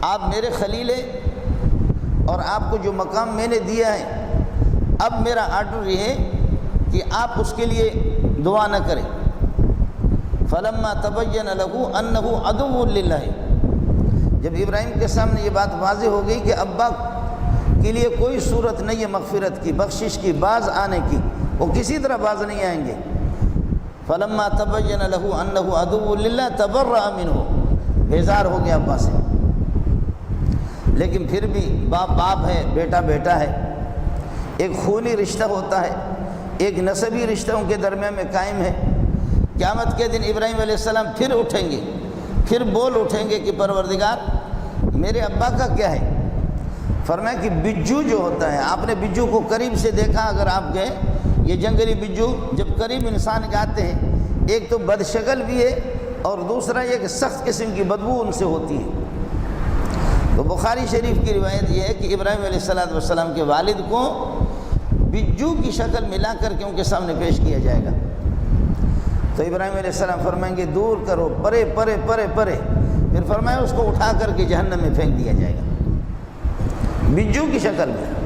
آپ میرے خلیل ہیں اور آپ کو جو مقام میں نے دیا ہے، اب میرا آرڈر یہ ہے کہ آپ اس کے لیے دعا نہ کریں۔ فلما تبین لہ انہ عدو للہ، جب ابراہیم کے سامنے یہ بات واضح ہو گئی کہ ابا کے لیے کوئی صورت نہیں ہے مغفرت کی، بخشش کی، باز آنے کی، وہ کسی طرح باز نہیں آئیں گے۔ فلما تبین لہ انہ عدو للہ تبرأ منہ، بیزار ہو گیا ابا سے۔ لیکن پھر بھی باپ باپ ہے، بیٹا بیٹا ہے، ایک خونی رشتہ ہوتا ہے، ایک نسبی رشتہ ان کے درمیان میں قائم ہے۔ قیامت کے دن ابراہیم علیہ السلام پھر اٹھیں گے، پھر بول اٹھیں گے کہ پروردگار میرے ابا کا کیا ہے؟ فرمایا کہ بجو جو ہوتا ہے، آپ نے بجو کو قریب سے دیکھا اگر آپ گئے، یہ جنگلی بجو جب قریب انسان کے آتے ہیں، ایک تو بدشکل بھی ہے اور دوسرا یہ کہ سخت قسم کی بدبو ان سے ہوتی ہے۔ تو بخاری شریف کی روایت یہ ہے کہ ابراہیم علیہ السلام کے والد کو بجو کی شکل ملا کر کے ان کے سامنے پیش کیا جائے گا، تو ابراہیم علیہ السلام فرمائیں گے دور کرو، پرے پرے پرے پرے، پھر فرمایا اس کو اٹھا کر کے جہنم میں پھینک دیا جائے گا بجو کی شکل میں۔